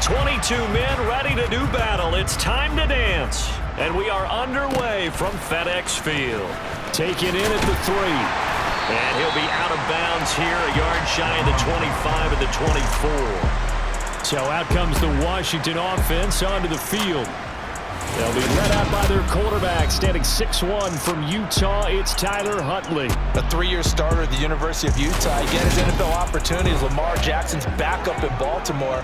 22 men ready to do battle. It's time to dance. And we are underway from FedEx Field. Taken in at the 3. And he'll be out of bounds here, a yard shy of the 25 of the 24. So out comes the Washington offense onto the field. They'll be led out by their quarterback, standing 6'1" from Utah. It's Tyler Huntley. A 3-year starter at the University of Utah. Again, his NFL opportunity is Lamar Jackson's backup in Baltimore,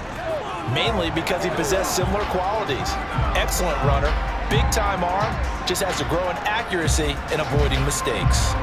mainly because he possessed similar qualities. Excellent runner, big-time arm, just has to grow in accuracy and avoiding mistakes.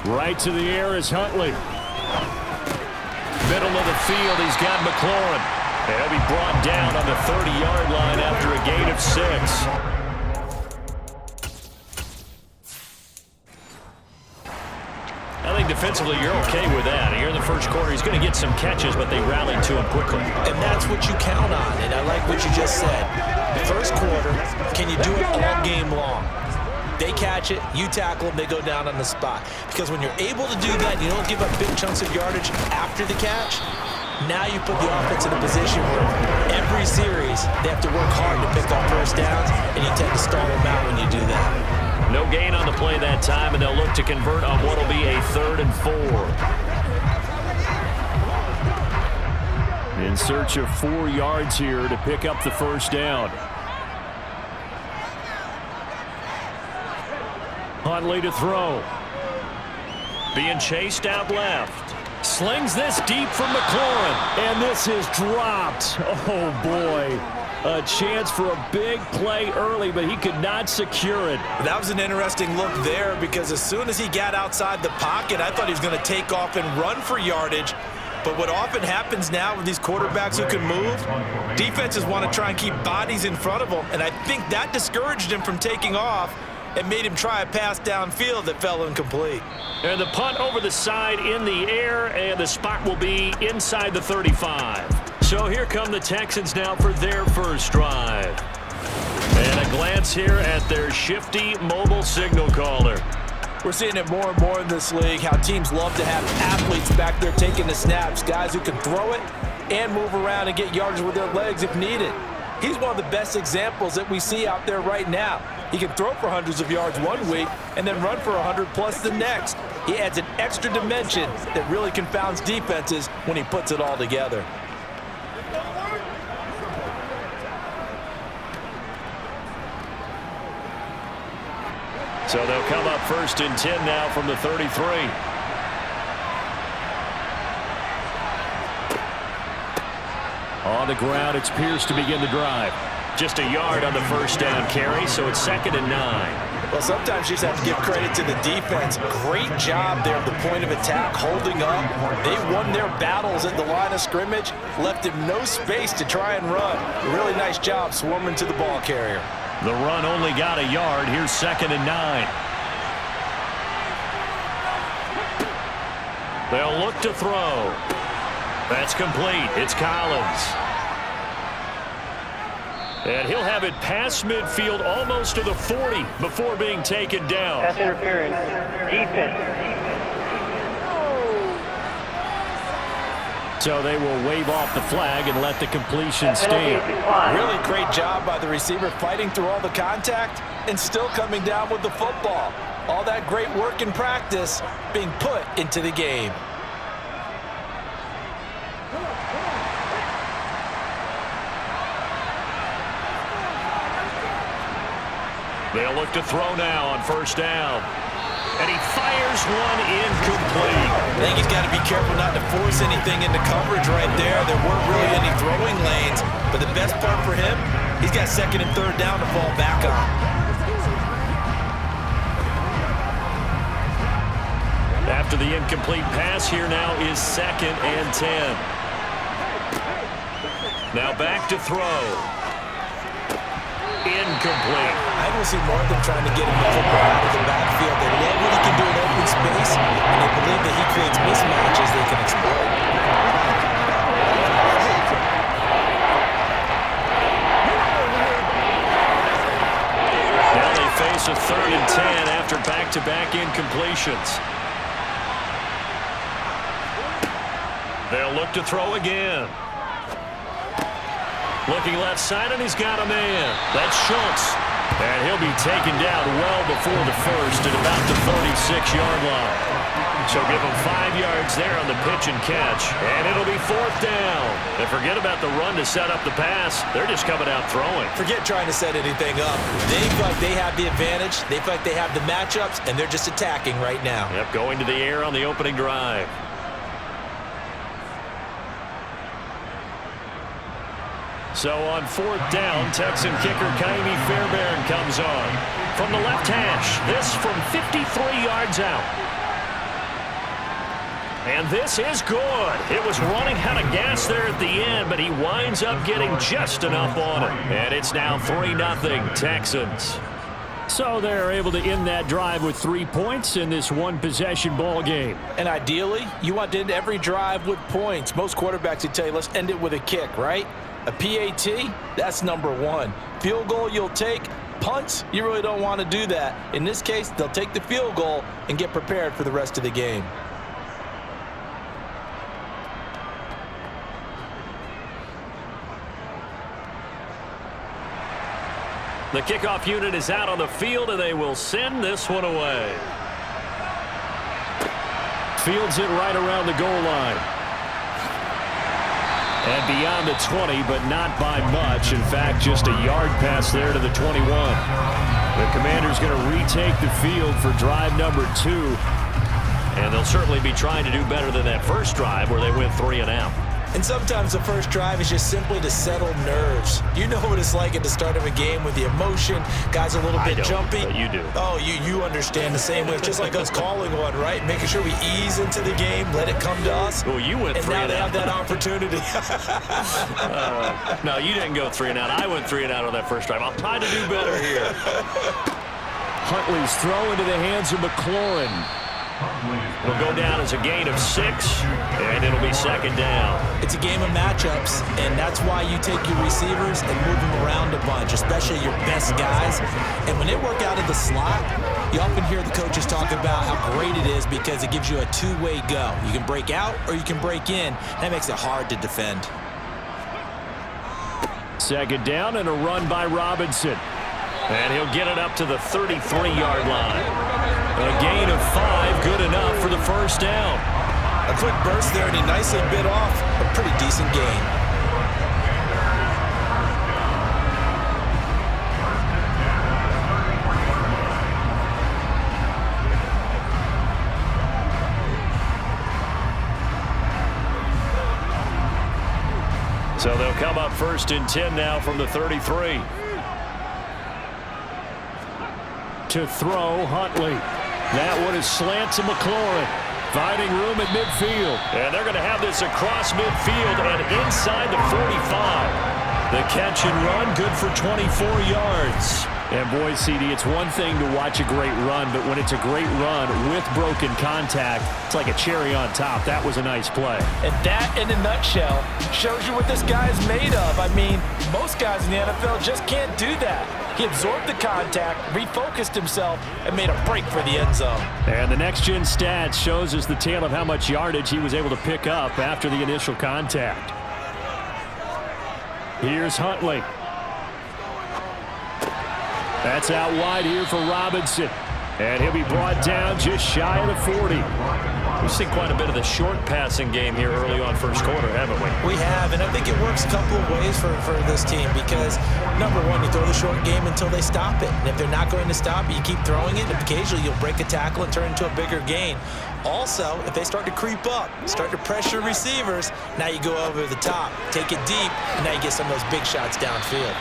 Right to the air is Huntley. Middle of the field, he's got McLaurin. And he'll be brought down on the 30-yard line after a gain of 6. I think defensively you're okay with that. Here in the first quarter, he's going to get some catches, but they rallied to him quickly. And that's what you count on, and I like what you just said. First quarter, can you do it all game long? They catch it, you tackle them, they go down on the spot. Because when you're able to do that, you don't give up big chunks of yardage after the catch, now you put the offense in a position where every series they have to work hard to pick up first downs, and you tend to stall them out when you do that. No gain on the play that time, and they'll look to convert on what will be a 3rd and 4. In search of 4 yards here to pick up the first down. Huntley to throw. Being chased out left. Slings this deep from McLaurin. And this is dropped. Oh, boy. A chance for a big play early, but he could not secure it. That was an interesting look there because as soon as he got outside the pocket, I thought he was going to take off and run for yardage. But what often happens now with these quarterbacks who can move, defenses want to try and keep bodies in front of them, and I think that discouraged him from taking off and made him try a pass downfield that fell incomplete. And the punt over the side in the air, and the spot will be inside the 35. So here come the Texans now for their first drive. And a glance here at their shifty mobile signal caller. We're seeing it more and more in this league, how teams love to have athletes back there taking the snaps, guys who can throw it and move around and get yardage with their legs if needed. He's one of the best examples that we see out there right now. He can throw for hundreds of yards one week and then run for 100+ the next. He adds an extra dimension that really confounds defenses when he puts it all together. So they'll come up 1st and 10 now from the 33. On the ground, it's Pierce to begin the drive. Just a yard on the first down carry, so it's 2nd and 9. Well, sometimes you just have to give credit to the defense. Great job there at the point of attack, holding up. They won their battles at the line of scrimmage, left him no space to try and run. Really nice job swarming to the ball carrier. The run only got a yard. Here's 2nd and 9. They'll look to throw. That's complete. It's Collins. And he'll have it past midfield almost to the 40 before being taken down. Pass interference. Defense. So they will wave off the flag and let the completion stand. Really great job by the receiver fighting through all the contact and still coming down with the football. All that great work in practice being put into the game. They'll look to throw now on 1st down. And he fires one incomplete. I think he's got to be careful not to force anything into coverage right there. There weren't really any throwing lanes. But the best part for him, he's got 2nd and 3rd down to fall back on. After the incomplete pass, here now is 2nd and 10. Now back to throw. Incomplete. I don't see more of them trying to get him the football out of the backfield. They love what he can do in open space, and they believe that he creates mismatches they can exploit. Now they face a 3rd and 10 after back-to-back incompletions. They'll look to throw again. Looking left side, and he's got a man. That's Schultz. And he'll be taken down well before the first at about the 36-yard line. So give him 5 yards there on the pitch and catch. And it'll be 4th down. And forget about the run to set up the pass. They're just coming out throwing. Forget trying to set anything up. They feel like they have the advantage. They feel like they have the matchups, and they're just attacking right now. Yep, going to the air on the opening drive. So on 4th down, Texan kicker Kaimi Fairbairn comes on. From the left hash, this from 53 yards out. And this is good. It was running out of gas there at the end, but he winds up getting just enough on it. And it's now 3-0 Texans. So they're able to end that drive with 3 points in this one-possession ball game. And ideally, you want to end every drive with points. Most quarterbacks would tell you, let's end it with a kick, right? A PAT, that's #1. Field goal you'll take. Punts, you really don't want to do that. In this case, they'll take the field goal and get prepared for the rest of the game. The kickoff unit is out on the field, and they will send this one away. Fields it right around the goal line. And beyond the 20, but not by much. In fact, just a yard pass there to the 21. The Commanders going to retake the field for drive number 2. And they'll certainly be trying to do better than that first drive where they went 3 and out. And sometimes the first drive is just simply to settle nerves. You know what it's like at the start of a game with the emotion. Guys a little bit jumpy. But you do. Oh, you understand the same way. It's just like us calling one, right? Making sure we ease into the game, let it come to us. Well, you went 3 and out. And now they have that opportunity. No, you didn't go 3 and out. I went 3 and out on that first drive. I'll try to do better here. Huntley's throw into the hands of McLaurin. It'll go down as a gain of 6, and it'll be 2nd down. It's a game of matchups, and that's why you take your receivers and move them around a bunch, especially your best guys. And when they work out of the slot, you often hear the coaches talk about how great it is because it gives you a two-way go. You can break out or you can break in. That makes it hard to defend. 2nd down and a run by Robinson. And he'll get it up to the 33-yard line. A gain of 5, good enough for the first down. A quick burst there, and he nicely bit off a pretty decent gain. So they'll come up 1st and 10 now from the 33. To throw, Huntley. That one is slant to McLaurin. Finding room at midfield. And they're going to have this across midfield and inside the 45. The catch and run, good for 24 yards. And boy, CD, it's one thing to watch a great run, but when it's a great run with broken contact, it's like a cherry on top. That was a nice play. And that, in a nutshell, shows you what this guy is made of. I mean, most guys in the NFL just can't do that. He absorbed the contact, refocused himself, and made a break for the end zone. And the next-gen stats shows us the tale of how much yardage he was able to pick up after the initial contact. Here's Huntley. That's out wide here for Robinson. And he'll be brought down just shy of the 40. We've seen quite a bit of the short passing game here early on first quarter, haven't we? We have, and I think it works a couple of ways for this team because, number one, you throw the short game until they stop it. And if they're not going to stop it, you keep throwing it, and occasionally you'll break a tackle and turn into a bigger gain. Also, if they start to creep up, start to pressure receivers, now you go over the top, take it deep, and now you get some of those big shots downfield.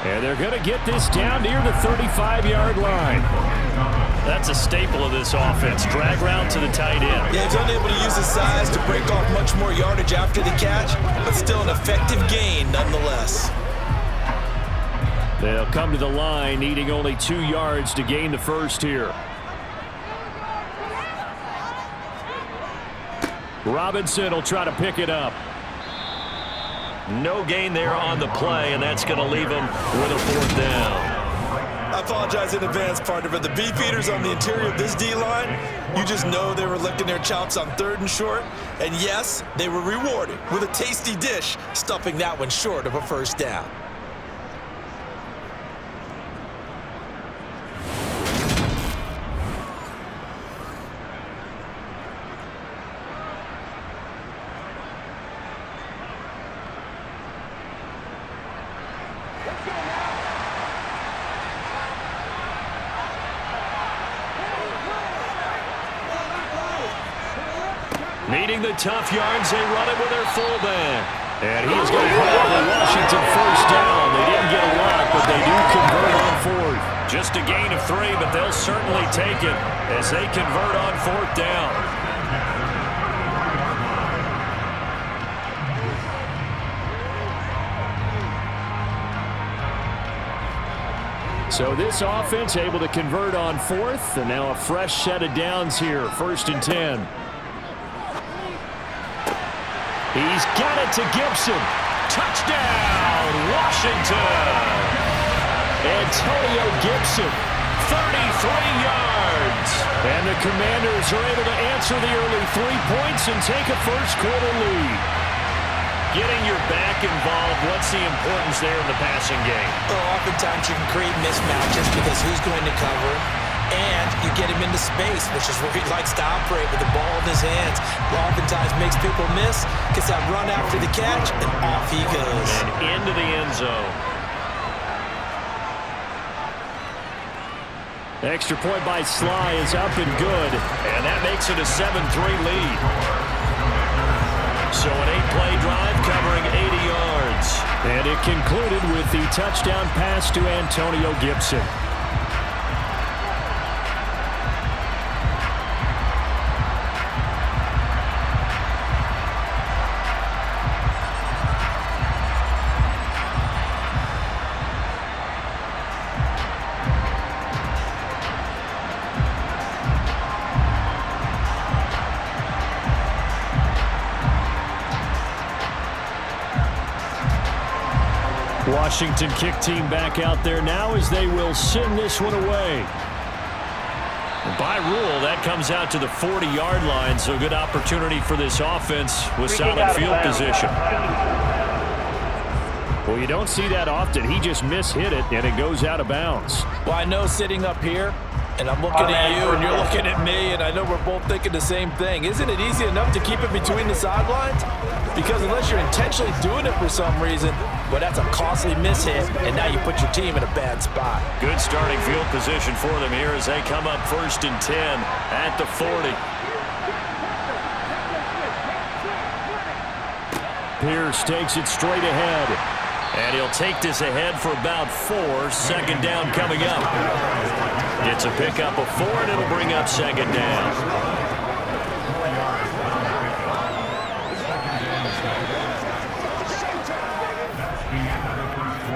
And they're going to get this down near the 35-yard line. That's a staple of this offense. Drag route to the tight end. Yeah, he's unable to use his size to break off much more yardage after the catch, but still an effective gain nonetheless. They'll come to the line, needing only 2 yards to gain the first here. Robinson will try to pick it up. No gain there on the play, and that's going to leave him with a 4th down. I apologize in advance, partner, but the beefeaters on the interior of this D-line, you just know they were licking their chops on 3rd and short. And yes, they were rewarded with a tasty dish, stuffing that one short of a 1st down. Needing the tough yards, they run it with their fullback. And he is going to have Washington 1st down. They didn't get a lot, but they do convert on 4th. Just a gain of 3, but they'll certainly take it as they convert on 4th down. So this offense able to convert on 4th, and now a fresh set of downs here, 1st and 10. He's got it to Gibson. Touchdown, Washington. Antonio Gibson, 33 yards. And the Commanders are able to answer the early 3 points and take a first quarter lead. Getting your back involved, what's the importance there in the passing game? Well, oftentimes you can create mismatches because who's going to cover? And you get him into space, which is where he likes to operate with the ball in his hands. Oftentimes makes people miss, gets that run after the catch, and off he goes. And into the end zone. Extra point by Sly is up and good. And that makes it a 7-3 lead. So an 8-play drive covering 80 yards. And it concluded with the touchdown pass to Antonio Gibson. Washington kick team back out there now as they will send this one away. By rule, that comes out to the 40-yard line, so good opportunity for this offense with solid field position. Well, you don't see that often. He just mishit it, and it goes out of bounds. Well, I know sitting up here, and I'm looking at you, and you're looking at me, and I know we're both thinking the same thing. Isn't it easy enough to keep it between the sidelines? Because unless you're intentionally doing it for some reason, well, that's a costly mishit, and now you put your team in a bad spot. Good starting field position for them here as they come up 1st and 10 at the 40. Pierce takes it straight ahead. And he'll take this ahead for about 4. Second down coming up. It's a pickup of 4, and it'll bring up second down.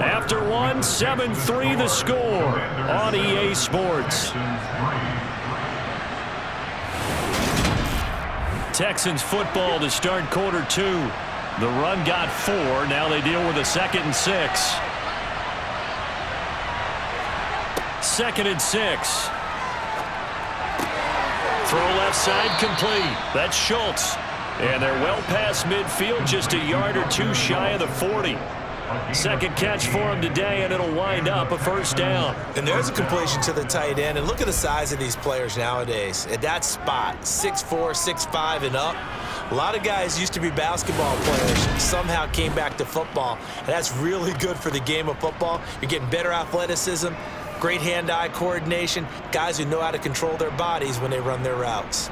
After 1, 7-3 the score on EA Sports. Texans football to start quarter 2. The run got 4. Now they deal with a 2nd and 6. 2nd and 6. Throw left side complete. That's Schultz. And they're well past midfield, just a yard or 2 shy of the 40. Second catch for him today, and it'll wind up a first down. And there's a completion to the tight end. And look at the size of these players nowadays. At that spot, 6'4", 6'5", and up. A lot of guys used to be basketball players, somehow came back to football. And that's really good for the game of football. You're getting better athleticism, great hand-eye coordination, guys who know how to control their bodies when they run their routes.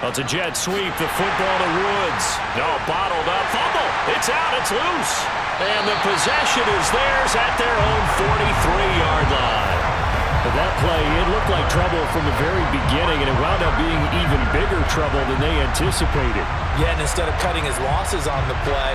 Well, it's a jet sweep, the football to Woods. No, bottled up, fumble. It's out, it's loose. And the possession is theirs at their own 43-yard line. But that play, it looked like trouble from the very beginning, and it wound up being even bigger trouble than they anticipated. Yeah, and instead of cutting his losses on the play,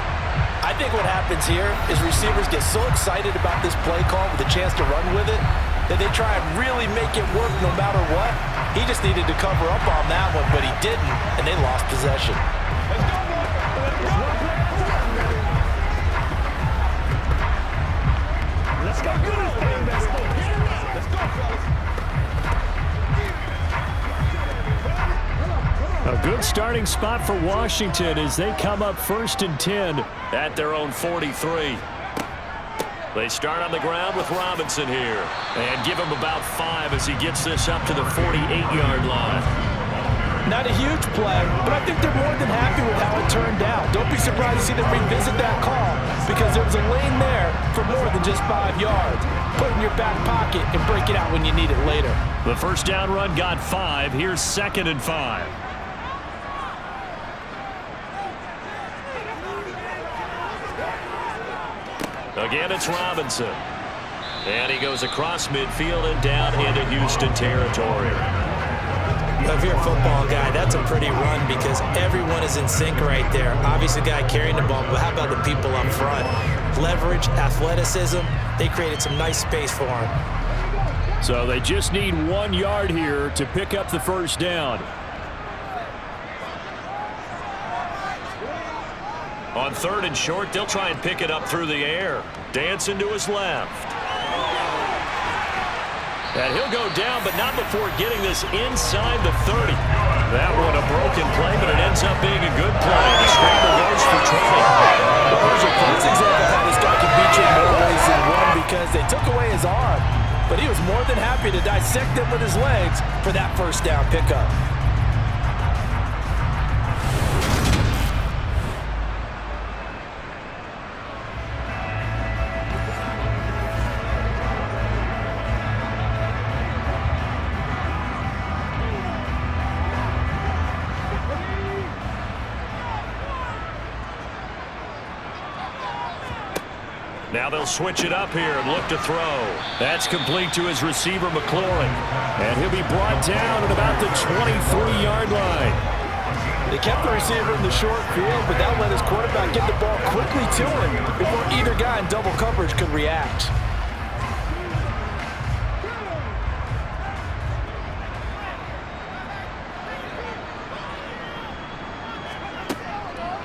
I think what happens here is receivers get so excited about this play call with a chance to run with it that they try and really make it work no matter what. He just needed to cover up on that one, but he didn't, and they lost possession. Let's go. A good starting spot for Washington as they come up 1st and 10 at their own 43. They start on the ground with Robinson here and give him about 5 as he gets this up to the 48-yard line. Not a huge play, but I think they're more than happy with how it turned out. Don't be surprised to see them revisit that call because there was a lane there for more than just 5 yards. Put it in your back pocket and break it out when you need it later. The first down run got 5. Here's 2nd and 5. Again, it's Robinson. And he goes across midfield and down into Houston territory. If you're a football guy, that's a pretty run because everyone is in sync right there. Obviously, the guy carrying the ball, but how about the people up front? Leverage, athleticism, they created some nice space for him. So they just need 1 yard here to pick up the first down. On 3rd and short, they'll try and pick it up through the air. Dancing to his left. And he'll go down, but not before getting this inside the 30. That one a broken play, but it ends up being a good play. The scramble goes for 20. Well, there's a close example of how this guy can beat you in more ways than one because they took away his arm, but he was more than happy to dissect them with his legs for that first down pickup. Now they'll switch it up here and look to throw. That's complete to his receiver, McLaurin. And he'll be brought down at about the 23-yard line. They kept the receiver in the short field, but that let his quarterback get the ball quickly to him before either guy in double coverage could react.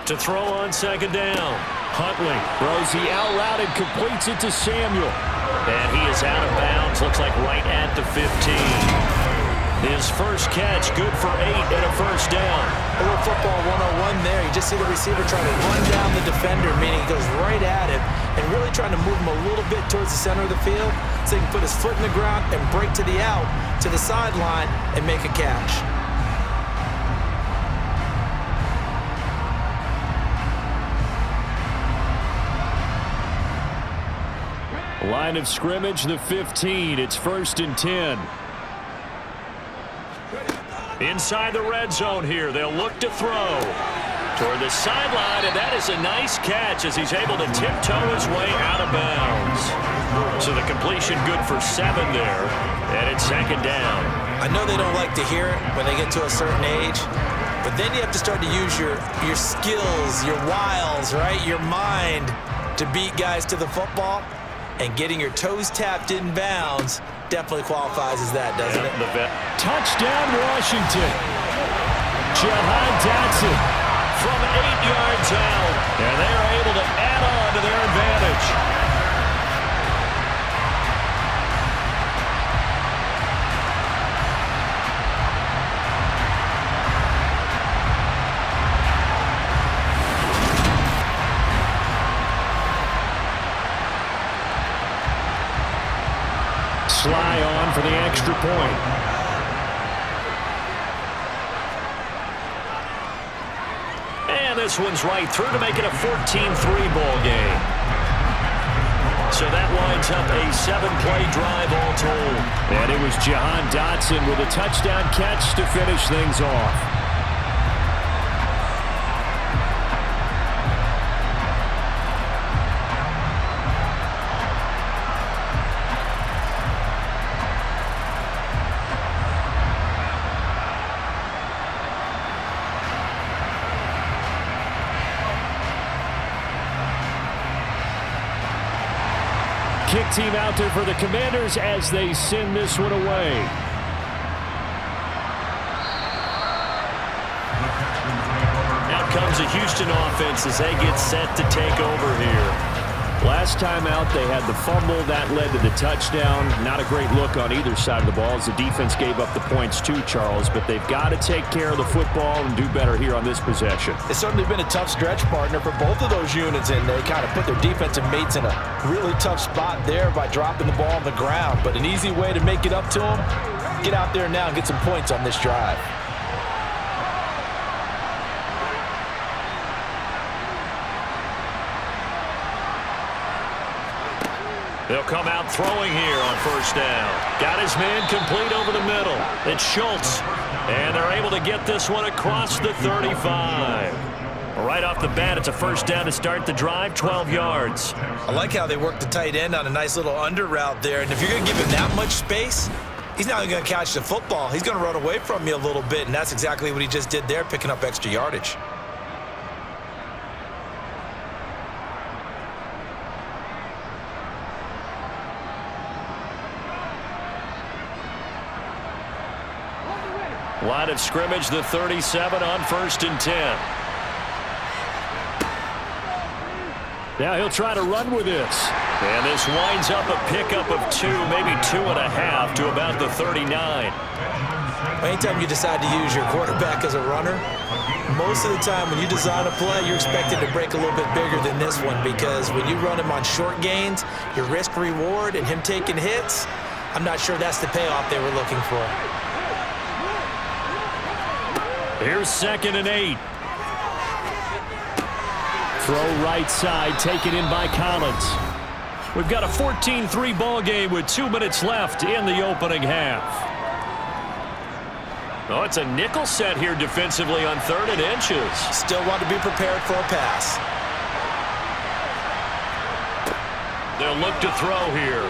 To throw on 2nd down. Huntley throws the out route and completes it to Samuel. And he is out of bounds, looks like right at the 15. His first catch, good for 8 and a first down. A little football 101 there. You just see the receiver trying to run down the defender, meaning he goes right at him and really trying to move him a little bit towards the center of the field so he can put his foot in the ground and break to the out, to the sideline, and make a catch. Line of scrimmage, the 15. It's 1st and 10. Inside the red zone here. They'll look to throw toward the sideline, and that is a nice catch as he's able to tiptoe his way out of bounds. So the completion good for 7 there, and it's 2nd down. I know they don't like to hear it when they get to a certain age, but then you have to start to use your skills, your wiles, right? Your mind to beat guys to the football, and getting your toes tapped in bounds definitely qualifies as that, doesn't it? Touchdown, Washington. Jahan Dotson from 8 yards out, and they are able to add on to their advantage. Sly on for the extra point. And this one's right through to make it a 14-3 ball game. So that winds up a 7-play drive all told. And it was Jahan Dotson with a touchdown catch to finish things off. Kick team out there for the Commanders as they send this one away. Out comes the Houston offense as they get set to take over here. Last time out, they had the fumble. That led to the touchdown. Not a great look on either side of the ball as the defense gave up the points too, Charles. But they've got to take care of the football and do better here on this possession. It's certainly been a tough stretch, partner, for both of those units, and they kind of put their defensive mates in a really tough spot there by dropping the ball on the ground. But an easy way to make it up to them, get out there now and get some points on this drive. They'll come out throwing here on 1st down. Got his man complete over the middle. It's Schultz. And they're able to get this one across the 35. Right off the bat, it's a 1st down to start the drive, 12 yards. I like how they work the tight end on a nice little under route there. And if you're going to give him that much space, he's not going to catch the football. He's going to run away from you a little bit, and that's exactly what he just did there, picking up extra yardage. Line of scrimmage, the 37 on 1st and 10. Now he'll try to run with this. And this winds up a pickup of 2, maybe 2.5 to about the 39. Anytime you decide to use your quarterback as a runner, most of the time when you design a play, you're expected to break a little bit bigger than this one, because when you run him on short gains, your risk reward and him taking hits, I'm not sure that's the payoff they were looking for. Here's 2nd and 8. Throw right side, taken in by Collins. We've got a 14-3 ball game with 2 minutes left in the opening half. Oh, it's a nickel set here defensively on 3rd and inches. Still want to be prepared for a pass. They'll look to throw here.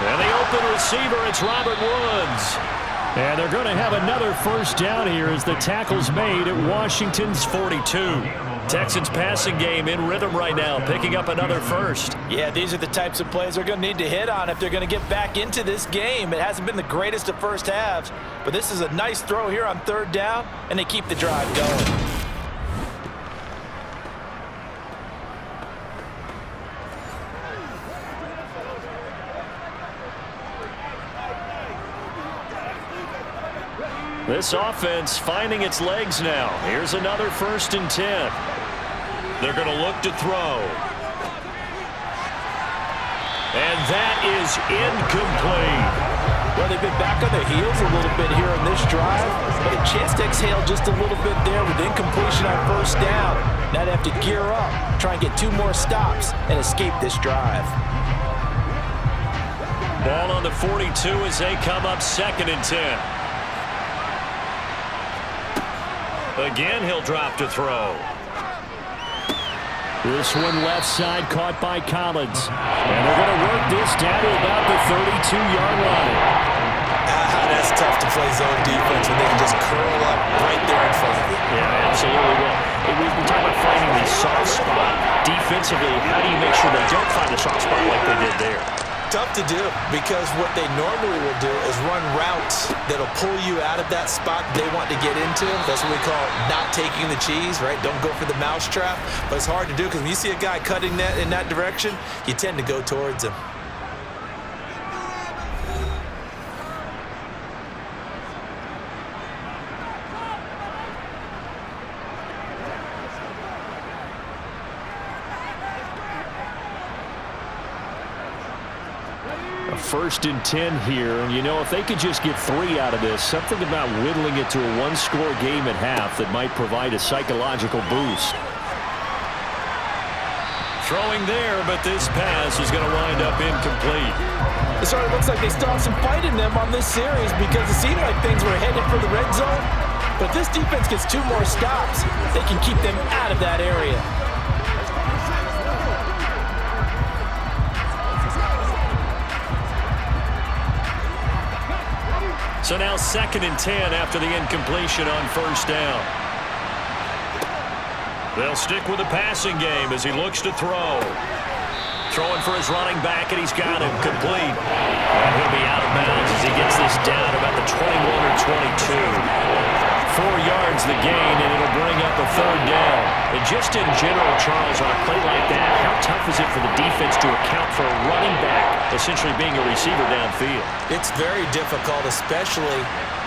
And the open receiver, it's Robert Woods. And they're going to have another 1st down here as the tackle's made at Washington's 42. Texans passing game in rhythm right now, picking up another 1st. Yeah, these are the types of plays they're going to need to hit on if they're going to get back into this game. It hasn't been the greatest of first halves, but this is a nice throw here on 3rd down, and they keep the drive going. This offense finding its legs now. Here's another 1st and 10. They're going to look to throw. And that is incomplete. Well, they've been back on their heels a little bit here on this drive, but a chance to exhale just a little bit there with incompletion on 1st down. Now they have to gear up, try and get 2 more stops, and escape this drive. Ball on the 42 as they come up 2nd and 10. Again, he'll drop to throw. This one left side caught by Collins. And they're going to work this down to about the 32-yard line. That's tough to play zone defense when they can just curl up right there in front of you. Yeah, absolutely. Well, we talk about finding the soft spot. Defensively, how do you make sure they don't find a soft spot like they did there? Tough to do, because what they normally will do is run routes that'll pull you out of that spot they want to get into. That's what we call not taking the cheese, right? Don't go for the mousetrap. But it's hard to do because when you see a guy cutting that in that direction, you tend to go towards him. First and 10 here. You know, if they could just get 3 out of this, something about whittling it to a one-score game at half that might provide a psychological boost. Throwing there, but this pass is going to wind up incomplete. It sort of looks like they still have some fight in them on this series because it seemed like things were headed for the red zone. But if this defense gets 2 more stops, they can keep them out of that area. So now 2nd and 10 after the incompletion on 1st down. They'll stick with the passing game as he looks to throw. Throwing for his running back, and he's got him complete. And he'll be out of bounds as he gets this down about the 21 or 22. 4 yards the gain, and it'll bring up a 3rd down. And just in general, Charles, on a play like that, how tough is it for the defense to account for a running back essentially being a receiver downfield? It's very difficult, especially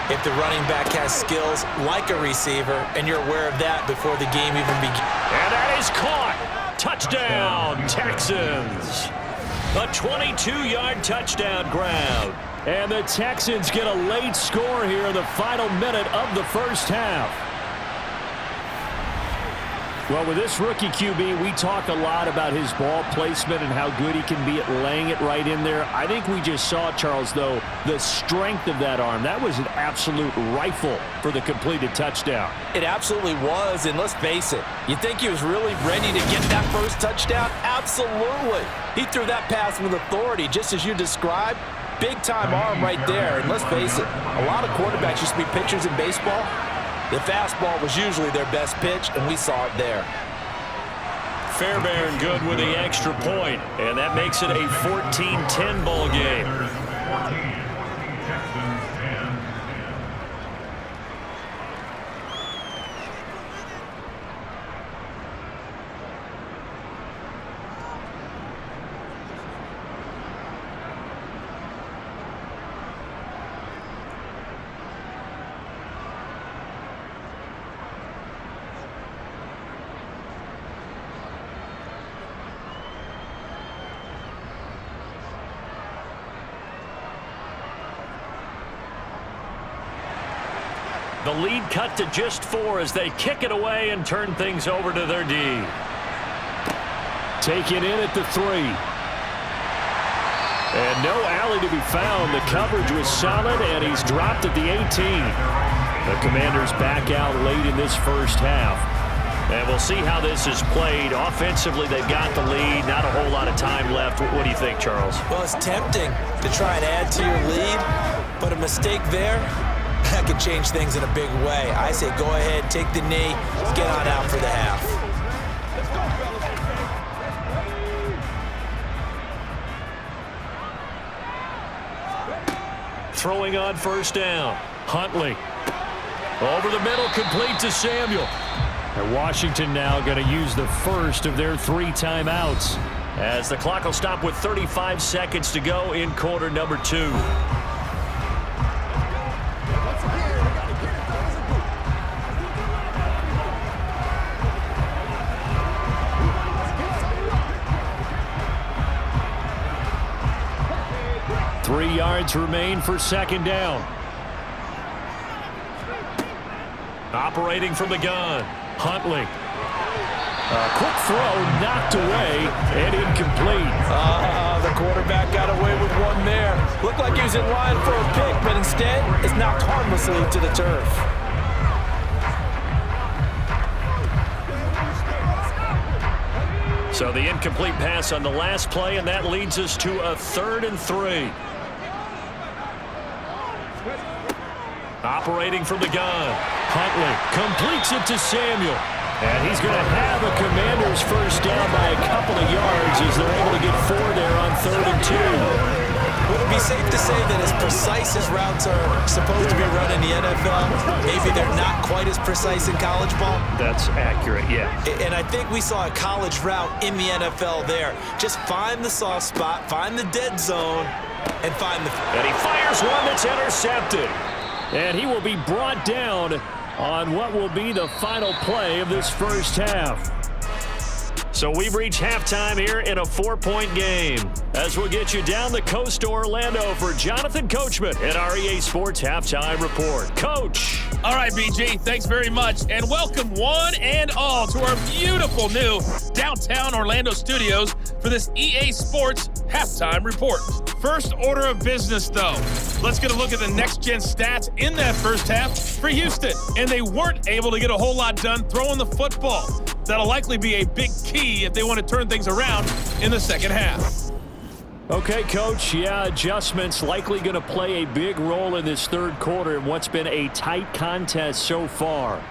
if the running back has skills like a receiver, and you're aware of that before the game even begins. And that is caught. Touchdown, Texans. A 22-yard touchdown grab. And the Texans get a late score here in the final minute of the first half. Well, with this rookie QB, we talk a lot about his ball placement and how good he can be at laying it right in there. I think we just saw, Charles, though, the strength of that arm. That was an absolute rifle for the completed touchdown. It absolutely was, and let's face it, you think he was really ready to get that first touchdown? Absolutely. He threw that pass with authority, just as you described. Big-time arm right there, and let's face it, a lot of quarterbacks used to be pitchers in baseball. The fastball was usually their best pitch, and we saw it there. Fairbairn good with the extra point, and that makes it a 14-10 ball game. The lead cut to just 4 as they kick it away and turn things over to their D. Taken in at the 3. And no alley to be found. The coverage was solid, and he's dropped at the 18. The Commanders back out late in this first half. And we'll see how this is played. Offensively, they've got the lead. Not a whole lot of time left. What do you think, Charles? Well, it's tempting to try and add to your lead, but a mistake there, that could change things in a big way. I say go ahead, take the knee, get on out for the half. Throwing on 1st down. Huntley. Over the middle, complete to Samuel. And Washington now going to use the first of their 3 timeouts. As the clock will stop with 35 seconds to go in quarter number 2. Three yards remain for 2nd down. Operating from the gun, Huntley. A quick throw knocked away and incomplete. The quarterback got away with one there. Looked like he was in line for a pick, but instead, it's knocked harmlessly to the turf. So the incomplete pass on the last play, and that leads us to a 3rd and 3. Operating from the gun. Huntley completes it to Samuel. And he's going to have a Commanders first down by a couple of yards as they're able to get 4 there on 3rd and 2. Would it be safe to say that as precise as routes are supposed to be run in the NFL, maybe they're not quite as precise in college ball? That's accurate, yeah. And I think we saw a college route in the NFL there. Just find the soft spot, find the dead zone, and find the... And he fires one that's intercepted. And he will be brought down on what will be the final play of this first half. So we've reached halftime here in a 4-point game. As we'll get you down the coast to Orlando for Jonathan Coachman at our EA Sports Halftime Report. Coach. All right, BG, thanks very much. And welcome one and all to our beautiful new downtown Orlando studios for this EA Sports Halftime Report. First order of business, though. Let's get a look at the next-gen stats in that first half for Houston. And they weren't able to get a whole lot done throwing the football. That'll likely be a big key if they want to turn things around in the second half. Okay, Coach, yeah, adjustments likely going to play a big role in this third quarter in what's been a tight contest so far.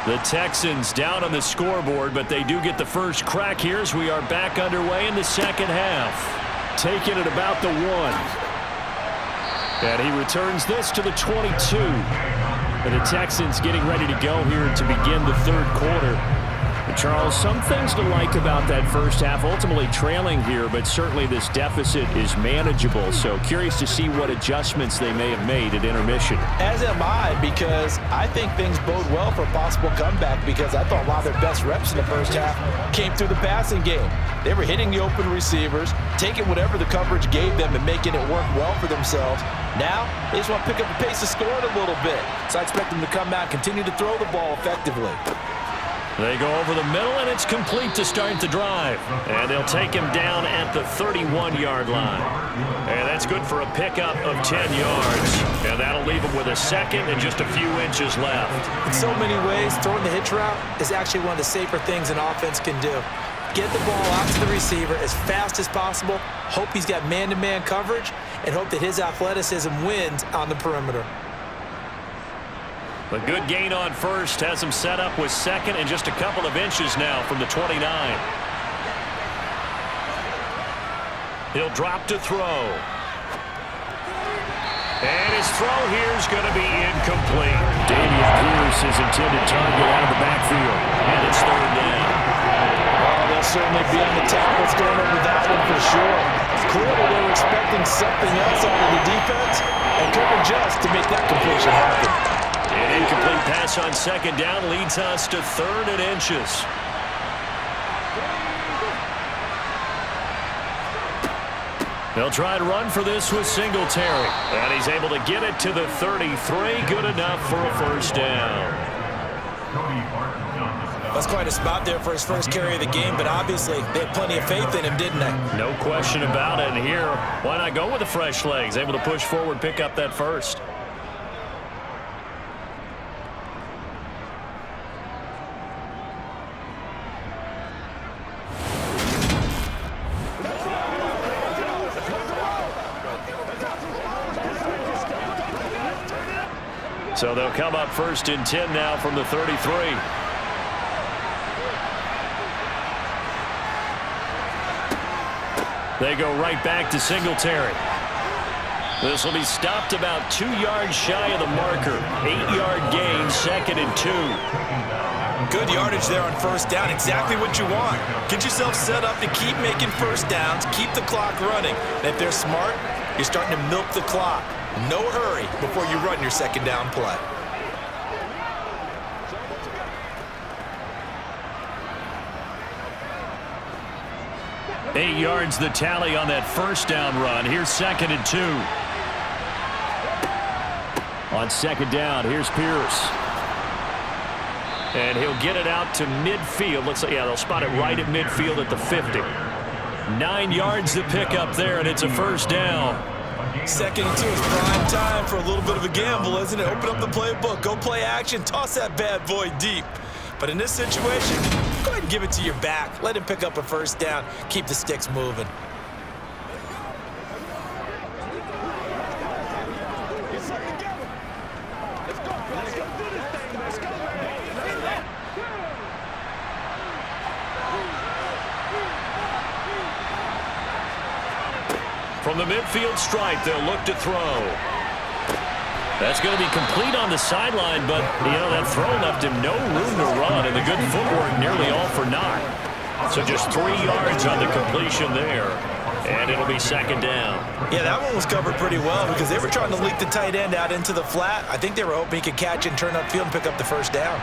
The Texans down on the scoreboard, but they do get the first crack here as we are back underway in the second half. Taking it about the 1. And he returns this to the 22. And the Texans getting ready to go here to begin the third quarter. And Charles, some things to like about that first half. Ultimately trailing here, but certainly this deficit is manageable. So curious to see what adjustments they may have made at intermission. As am I, because I think things bode well for a possible comeback, because I thought a lot of their best reps in the first half came through the passing game. They were hitting the open receivers, taking whatever the coverage gave them and making it work well for themselves. Now, they just want to pick up the pace of scoring a little bit. So I expect them to come out and continue to throw the ball effectively. They go over the middle, and it's complete to start the drive. And they'll take him down at the 31-yard line. And that's good for a pickup of 10 yards. And that'll leave him with a second and just a few inches left. In so many ways, throwing the hitch route is actually one of the safer things an offense can do. Get the ball out to the receiver as fast as possible, hope he's got man-to-man coverage, and hope that his athleticism wins on the perimeter. A good gain on first has him set up with second and just a couple of inches now from the 29. He'll drop to throw. And his throw here is going to be incomplete. Dameon Pierce, his intended target, out of the backfield. And it's third down. Oh, they'll certainly be on the tackles going over that one for sure. Clearly they were expecting something else out of the defense and couldn't adjust to make that completion happen. An incomplete pass on second down leads us to 3rd and inches. They'll try to run for this with Singletary. And he's able to get it to the 33. Good enough for a first down. That's quite a spot there for his first carry of the game, but obviously they had plenty of faith in him, didn't they? No question about it. And here, why not go with the fresh legs? Able to push forward, pick up that first. So they'll come up 1st and 10 now from the 33. They go right back to Singletary. This will be stopped about 2 yards shy of the marker. 8-yard gain, 2nd and 2. Good yardage there on first down. Exactly what you want. Get yourself set up to keep making first downs, keep the clock running. And if they're smart, you're starting to milk the clock. No hurry before you run your second down play. Eight yards the tally on that first down run. Here's 2nd and 2. On second down, here's Pierce. And he'll get it out to midfield. Looks like, yeah, they'll spot it right at midfield at the 50. 9 yards to pick up there, and it's a first down. 2nd and 2 is prime time for a little bit of a gamble, isn't it? Open up the playbook, go play action, toss that bad boy deep. But in this situation, go ahead and give it to your back. Let him pick up a first down. Keep the sticks moving. From the midfield stripe, they'll look to throw. That's going to be complete on the sideline, but, you know, that throw left him no room to run, and the good footwork nearly all for naught. So just 3 yards on the completion there, and it'll be second down. Yeah, that one was covered pretty well because they were trying to leak the tight end out into the flat. I think they were hoping he could catch it and turn upfield and pick up the first down.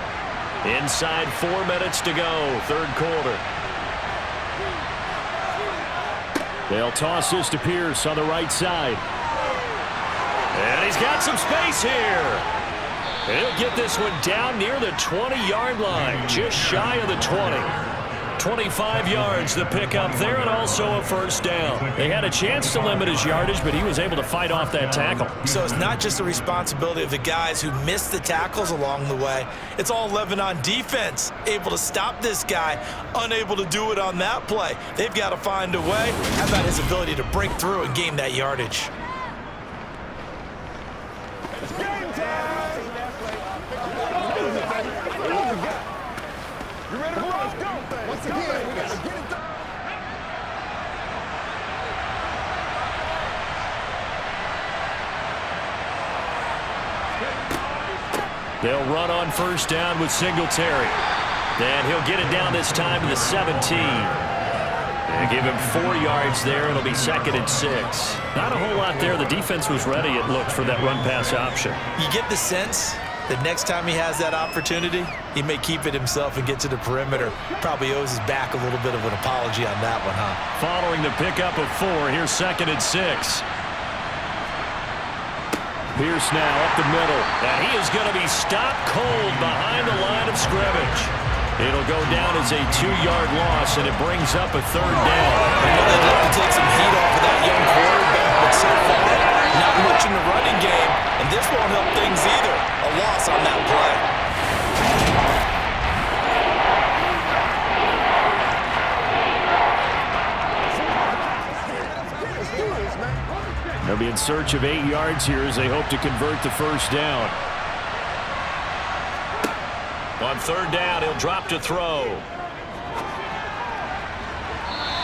Inside 4 minutes to go, third quarter. They'll toss this to Pierce on the right side. And he's got some space here. And he'll get this one down near the 20-yard line, just shy of the 20. 25 yards to pick up there, and also a first down. They had a chance to limit his yardage, but he was able to fight off that tackle. So it's not just the responsibility of the guys who missed the tackles along the way. It's all 11 on defense, able to stop this guy, unable to do it on that play. They've got to find a way. How about his ability to break through and gain that yardage? You ready to roll? Let's go. Once again, we got to get it done. They'll run on first down with Singletary. And he'll get it down this time to the 17. And give him 4 yards there. It'll be 2nd and 6. Not a whole lot there. The defense was ready, it looked, for that run-pass option. You get the sense that next time he has that opportunity, he may keep it himself and get to the perimeter. Probably owes his back a little bit of an apology on that one, huh? Following the pickup of 4, here's 2nd and 6. Pierce now up the middle, and he is going to be stopped cold behind the line of scrimmage. It'll go down as a 2-yard loss, and it brings up a third down. I know they'd love to take some heat off of that young quarterback, but so far, not much in the running game, and this won't help things either. A loss on that play. They'll be in search of 8 yards here as they hope to convert the first down. On third down, he'll drop to throw.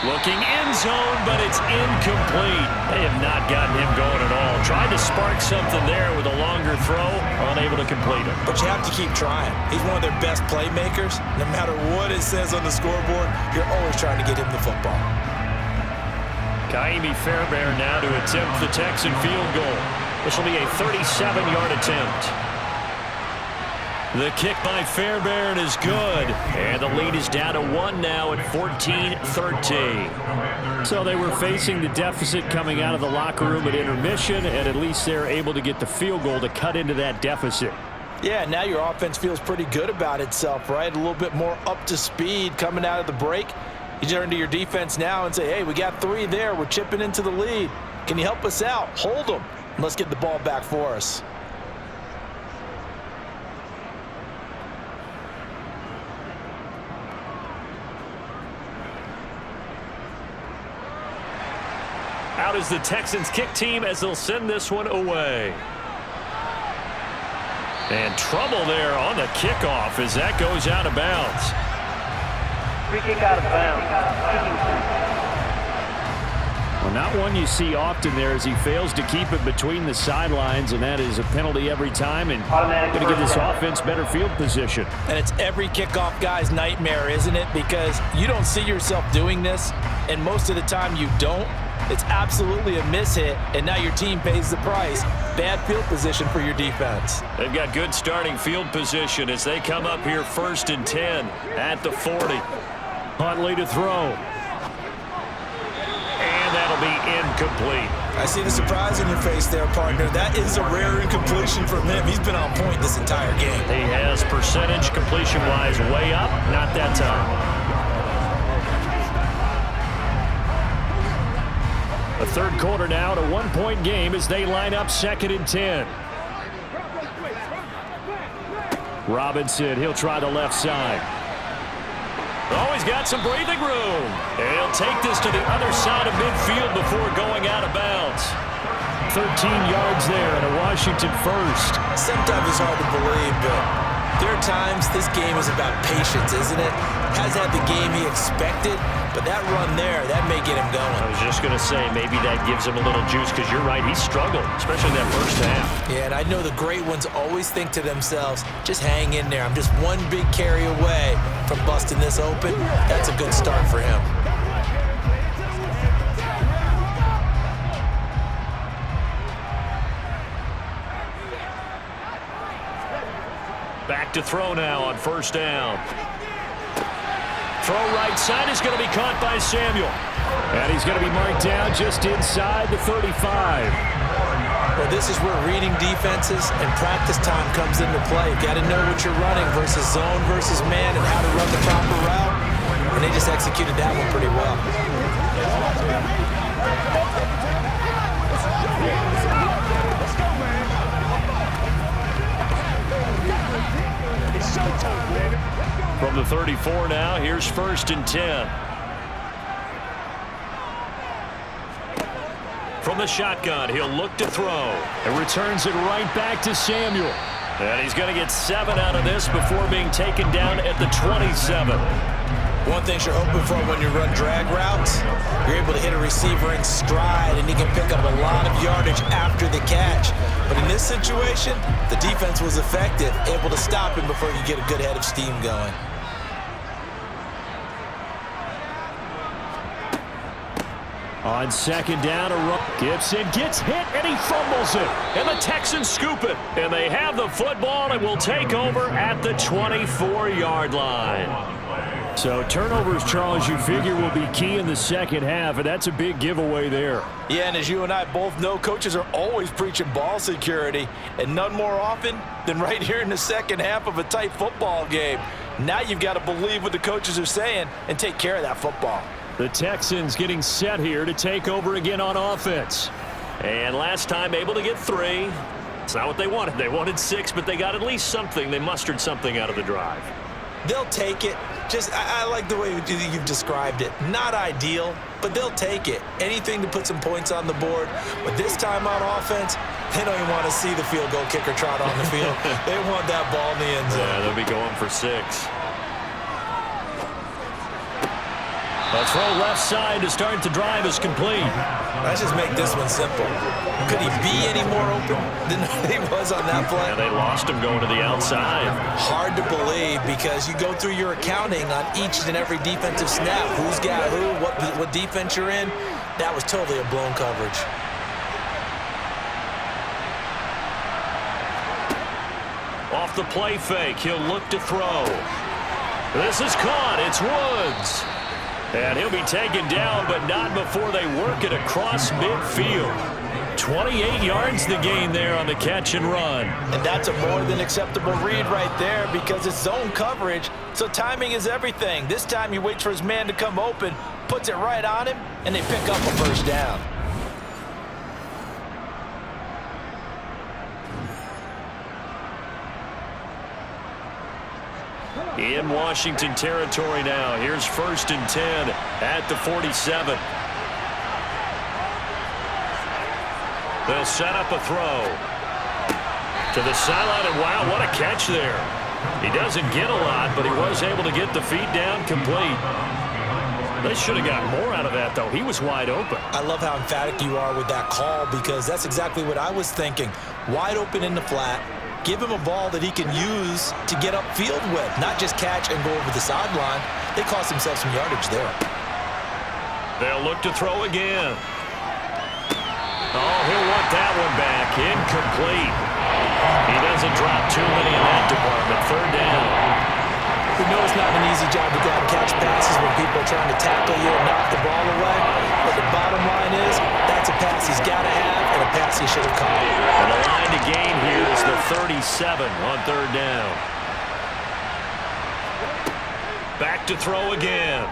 Looking end zone, but it's incomplete. They have not gotten him going at all. Tried to spark something there with a longer throw, unable to complete it. But you have to keep trying. He's one of their best playmakers. No matter what it says on the scoreboard, you're always trying to get him the football. Kaimi Fairbairn now to attempt the Texan field goal. This will be a 37-yard attempt. The kick by Fairbairn is good. And the lead is down to 1 now at 14-13. So they were facing the deficit coming out of the locker room at intermission, and at least they're able to get the field goal to cut into that deficit. Yeah, now your offense feels pretty good about itself, right? A little bit more up to speed coming out of the break. You turn to your defense now and say, hey, we got 3 there. We're chipping into the lead. Can you help us out? Hold them. And let's get the ball back for us. Out is the Texans kick team as they'll send this one away. And trouble there on the kickoff as that goes out of bounds. Free kick out of bounds. Well, not one you see often there as he fails to keep it between the sidelines, and that is a penalty every time, and going to give this offense better field position. And it's every kickoff guy's nightmare, isn't it? Because you don't see yourself doing this, and most of the time you don't. It's absolutely a mishit, and now your team pays the price. Bad field position for your defense. They've got good starting field position as they come up here 1st and 10 at the 40. Huntley to throw. And that'll be incomplete. I see the surprise in your face there, partner. That is a rare incompletion from him. He's been on point this entire game. He has percentage completion-wise way up, not that time. A third quarter now, a one-point game as they line up 2nd and 10. Robinson, he'll try the left side. Oh, he's got some breathing room. And he'll take this to the other side of midfield before going out of bounds. 13 yards there and a Washington first. Sometimes it's hard to believe, but there are times this game is about patience, isn't it? Hasn't had the game he expected, but that run there, that may get him going. I was just going to say, maybe that gives him a little juice because you're right, he struggled, especially in that first half. Yeah, and I know the great ones always think to themselves, just hang in there. I'm just one big carry away from busting this open. That's a good start for him. Back to throw now on 1st down. Throw right side is going to be caught by Samuel. And he's going to be marked down just inside the 35. Well, this is where reading defenses and practice time comes into play. You got to know what you're running versus zone versus man and how to run the proper route. And they just executed that one pretty well. From the 34 now, here's 1st and 10. From the shotgun, he'll look to throw. And returns it right back to Samuel. And he's going to get 7 out of this before being taken down at the 27. One thing you're hoping for when you run drag routes, you're able to hit a receiver in stride, and he can pick up a lot of yardage after the catch. But in this situation, the defense was effective, able to stop him before you get a good head of steam going. On 2nd down, Gibson gets hit, and he fumbles it. And the Texans scoop it. And they have the football and will take over at the 24-yard line. So turnovers, Charles, you figure will be key in the second half, and that's a big giveaway there. Yeah, and as you and I both know, coaches are always preaching ball security, and none more often than right here in the second half of a tight football game. Now you've got to believe what the coaches are saying and take care of that football. The Texans getting set here to take over again on offense. And last time able to get 3. It's not what they wanted. They wanted 6, but they got at least something. They mustered something out of the drive. They'll take it. I like the way you've described it. Not ideal, but they'll take it. Anything to put some points on the board. But this time on offense, they don't even want to see the field goal kicker trot on the field. They want that ball in the end zone. Yeah, they'll be going for 6. A throw left side to start the drive is complete. Let's just make this one simple. Could he be any more open than he was on that play? Yeah, they lost him going to the outside. Hard to believe because you go through your accounting on each and every defensive snap. Who's got who, what defense you're in. That was totally a blown coverage. Off the play fake, he'll look to throw. This is caught. It's Woods. And he'll be taken down, but not before they work it across midfield. 28 yards the gain there on the catch and run. And that's a more than acceptable read right there because it's zone coverage, so timing is everything. This time he waits for his man to come open, puts it right on him, and they pick up a first down. In Washington territory now. Here's 1st and 10 at the 47. They'll set up a throw to the sideline, and wow, what a catch there. He doesn't get a lot, but he was able to get the feet down complete. They should have got more out of that, though. He was wide open. I love how emphatic you are with that call because that's exactly what I was thinking. Wide open in the flat. Give him a ball that he can use to get upfield with, not just catch and go over the sideline. They cost themselves some yardage there. They'll look to throw again. Oh, he'll want that one back. Incomplete. He doesn't drop too many in that department. Third down. We know it's not an easy job to go out and catch passes when people are trying to tackle you and knock the ball away. But the bottom line is, that's a pass he's got to have and a pass he should have caught. And the line to gain here is the 37 on third down. Back to throw again.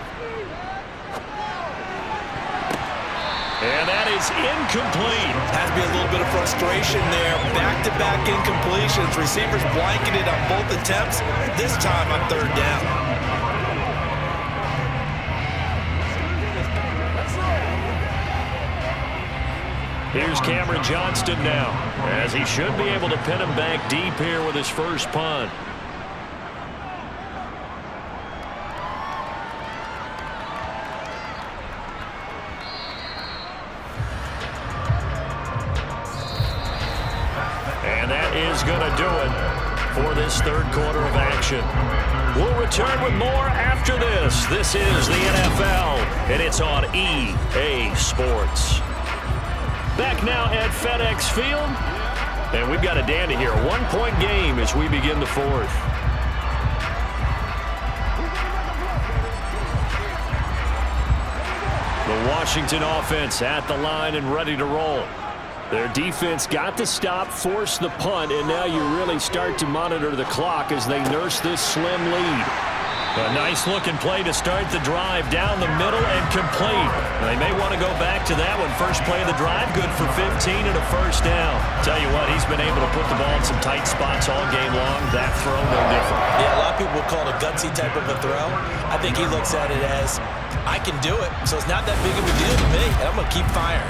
And that is incomplete. Has to be a little bit of frustration there. Back-to-back incompletions. Receivers blanketed on both attempts. This time on third down. Here's Cameron Johnston now, as he should be able to pin him back deep here with his first punt. Is going to do it for this third quarter of action. We'll return with more after this. This is the NFL, and it's on EA Sports. Back now at FedEx Field, and we've got a dandy here. A one-point game as we begin the fourth. The Washington offense at the line and ready to roll. Their defense got the stop, forced the punt, and now you really start to monitor the clock as they nurse this slim lead. A nice-looking play to start the drive down the middle and complete. They may want to go back to that one. First play of the drive, good for 15 and a first down. Tell you what, he's been able to put the ball in some tight spots all game long. That throw, no different. Yeah, a lot of people would call it a gutsy type of a throw. I think he looks at it as, I can do it, so it's not that big of a deal to me, and I'm going to keep firing.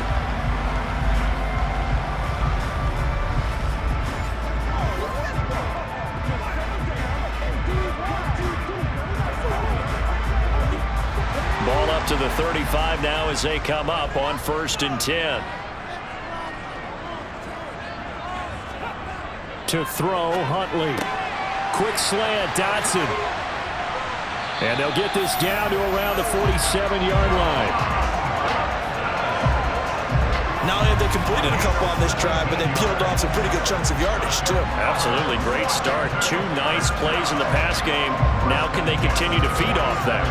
Ball up to the 35 now as they come up on 1st and 10. To throw, Huntley. Quick slant, Dotson. And they'll get this down to around the 47-yard line. Not only have they completed a couple on this drive, but they peeled off some pretty good chunks of yardage, too. Absolutely great start. Two nice plays in the pass game. Now can they continue to feed off that?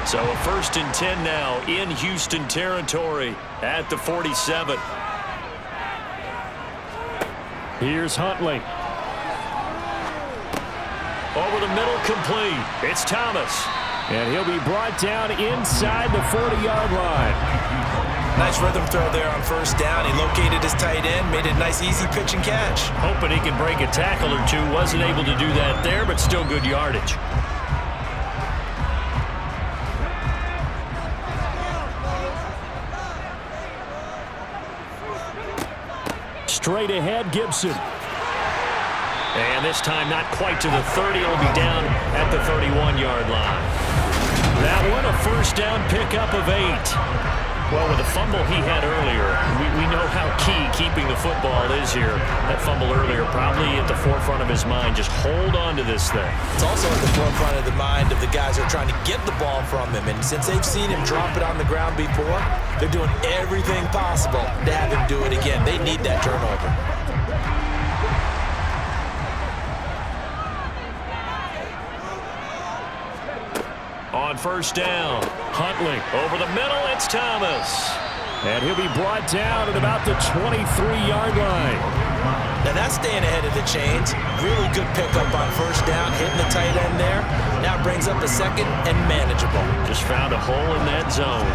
So a 1st and 10 now in Houston territory at the 47. Here's Huntley. Over the middle, complete. It's Thomas. And he'll be brought down inside the 40-yard line. Nice rhythm throw there on 1st down. He located his tight end, made a nice easy pitch and catch. Hoping he can break a tackle or two. Wasn't able to do that there, but still good yardage. Straight ahead, Gibson. And this time not quite to the 30. It'll be down at the 31-yard line. That one a 1st down pickup of 8. Well, with the fumble he had earlier, we know how key keeping the football is here. That fumble earlier probably at the forefront of his mind. Just hold on to this thing. It's also at the forefront of the mind of the guys who are trying to get the ball from him. And since they've seen him drop it on the ground before, they're doing everything possible to have him do it again. They need that turnover. On 1st down, Huntley over the middle, it's Thomas. And he'll be brought down at about the 23-yard line. Now that's staying ahead of the chains. Really good pickup on 1st down, hitting the tight end there. Now brings up a 2nd and manageable. Just found a hole in that zone.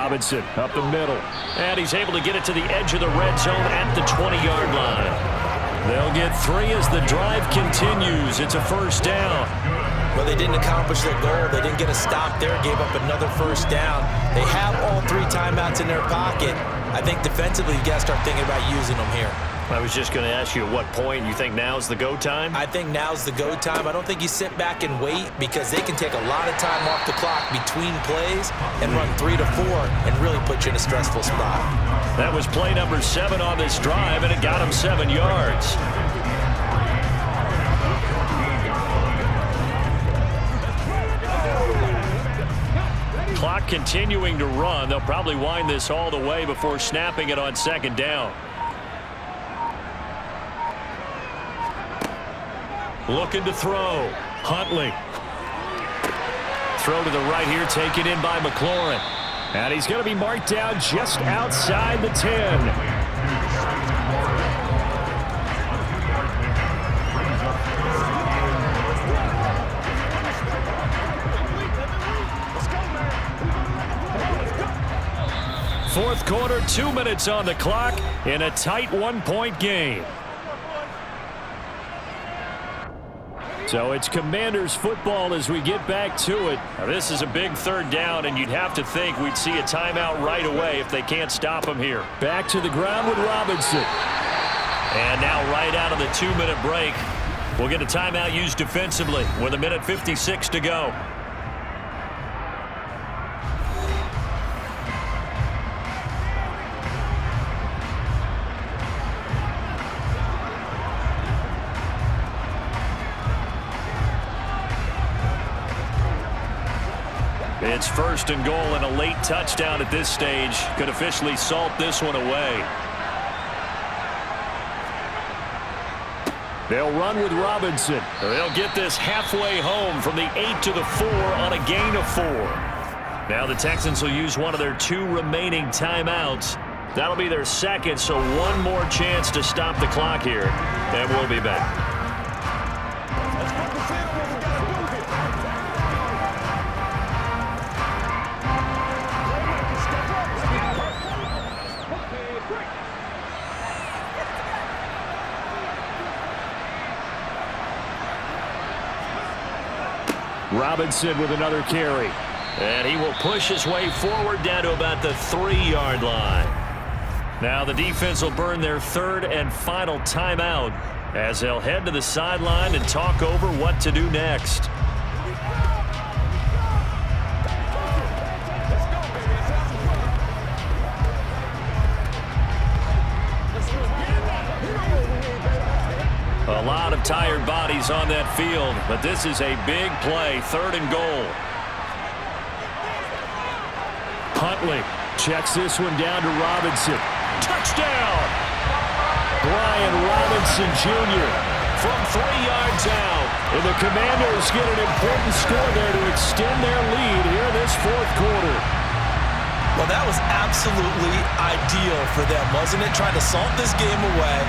Robinson up the middle. And he's able to get it to the edge of the red zone at the 20-yard line. They'll get 3 as the drive continues. It's a first down. Well, they didn't accomplish their goal. They didn't get a stop there, gave up another first down. They have all 3 timeouts in their pocket. I think defensively, you got to start thinking about using them here. I was just going to ask you at what point you think now's the go time? I think now's the go time. I don't think you sit back and wait because they can take a lot of time off the clock between plays and run 3 to 4 and really put you in a stressful spot. That was play number 7 on this drive, and it got him 7 yards. Clock continuing to run. They'll probably wind this all the way before snapping it on second down. Looking to throw. Huntley. Throw to the right here, taken in by McLaurin. And he's going to be marked down just outside the 10. Fourth quarter, 2 minutes on the clock in a tight 1-point game. So it's Commanders football as we get back to it. Now this is a big third down, and you'd have to think we'd see a timeout right away if they can't stop him here. Back to the ground with Robinson. And now right out of the 2-minute break, we'll get a timeout used defensively with 1:56 to go. It's first and goal, and a late touchdown at this stage could officially salt this one away. They'll run with Robinson. They'll get this halfway home from the 8 to the 4 on a gain of 4. Now the Texans will use one of their 2 remaining timeouts. That'll be their second, so one more chance to stop the clock here, and we'll be back. Robinson with another carry. And he will push his way forward down to about the 3-yard line. Now the defense will burn their 3rd and final timeout as they'll head to the sideline and talk over what to do next. A lot of tired bodies on that field, but this is a big play, 3rd and goal. Huntley checks this one down to Robinson. Touchdown! Brian Robinson Jr. from 3 yards out. And the Commanders get an important score there to extend their lead here in this 4th quarter. Well, that was absolutely ideal for them, wasn't it? Trying to salt this game away.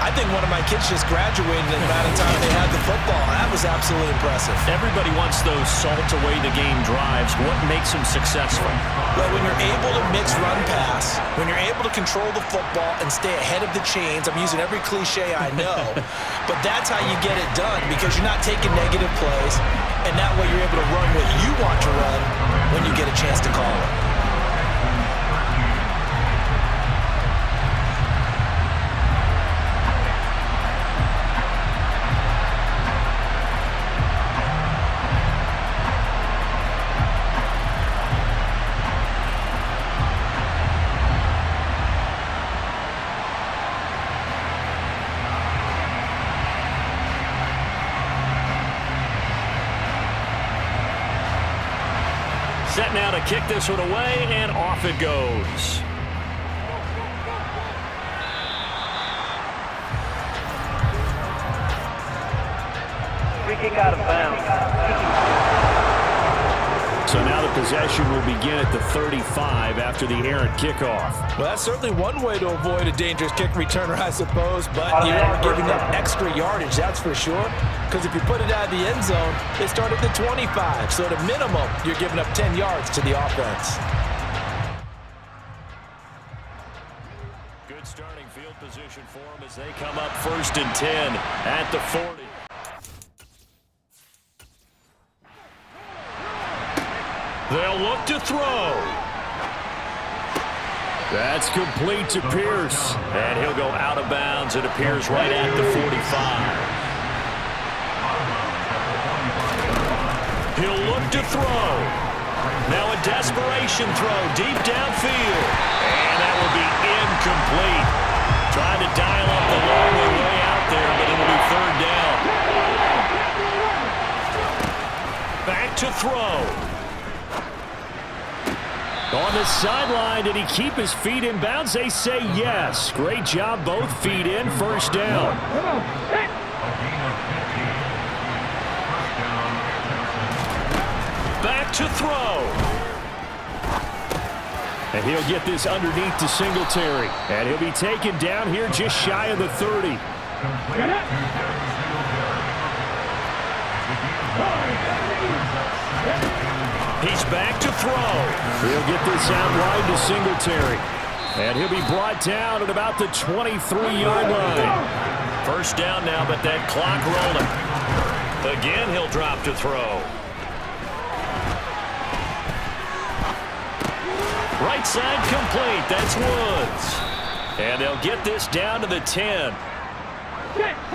I think one of my kids just graduated in the amount of time they had the football. That was absolutely impressive. Everybody wants those salt-away-the-game drives. What makes them successful? Well, when you're able to mix run-pass, when you're able to control the football and stay ahead of the chains, I'm using every cliche I know, but that's how you get it done because you're not taking negative plays, and that way you're able to run what you want to run when you get a chance to call it. Set now to kick this one away, and off it goes. Free kick out of bounds. So now the possession will begin at the 35 after the errant kickoff. Well, that's certainly one way to avoid a dangerous kick returner, I suppose, but you are giving up extra yardage, that's for sure. Because if you put it out of the end zone, they start at the 25. So at a minimum, you're giving up 10 yards to the offense. Good starting field position for them as they come up 1st and 10 at the 40. They'll look to throw. That's complete to Pierce. And he'll go out of bounds. It appears right at the 45. He'll look to throw. Now a desperation throw deep downfield. And that will be incomplete. Trying to dial up the long way out there, but it'll be 3rd down. Back to throw. On the sideline, did he keep his feet in bounds? They say yes. Great job, both feet in, 1st down. Back to throw. And he'll get this underneath to Singletary. And he'll be taken down here just shy of the 30. He's back to throw. He'll get this out wide to Singletary. And he'll be brought down at about the 23-yard line. 1st down now, but that clock rolling. Again, he'll drop to throw. Right side complete. That's Woods. And they'll get this down to the 10.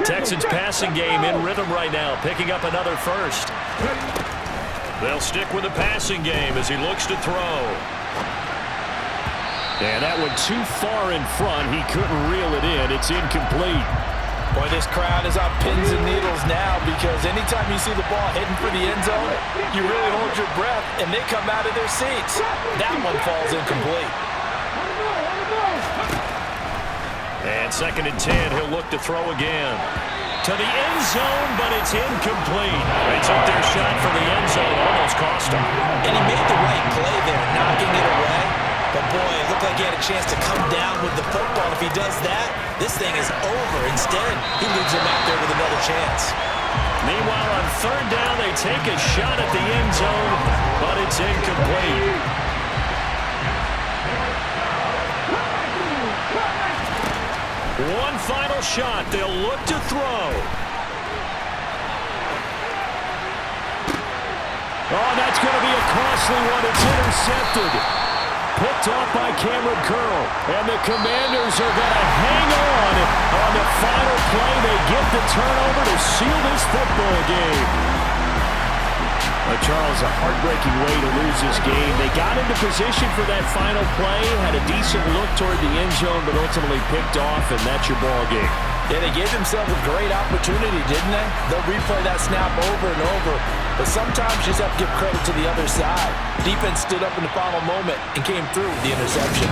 Texans passing game in rhythm right now, picking up another 1st. They'll stick with the passing game as he looks to throw. And that one too far in front. He couldn't reel it in. It's incomplete. Boy, this crowd is on pins and needles now because anytime you see the ball heading for the end zone, you really hold your breath, and they come out of their seats. That one falls incomplete. And 2nd and 10, he'll look to throw again. To the end zone, but it's incomplete. They took their shot for the end zone, almost cost him. And he made the right play there, knocking it away. But boy, it looked like he had a chance to come down with the football. If he does that, this thing is over. Instead, he leaves him out there with another chance. Meanwhile, on 3rd down, they take a shot at the end zone, but it's incomplete. One final shot. They'll look to throw. Oh, that's going to be a costly one. It's intercepted. Picked off by Cameron Curl. And the Commanders are going to hang on the final play. They get the turnover to seal this football game. Charles, a heartbreaking way to lose this game. They got into position for that final play, had a decent look toward the end zone, but ultimately picked off, and that's your ball game. Yeah, they gave themselves a great opportunity, didn't they? They'll replay that snap over and over, but sometimes you just have to give credit to the other side. Defense stood up in the final moment and came through with the interception.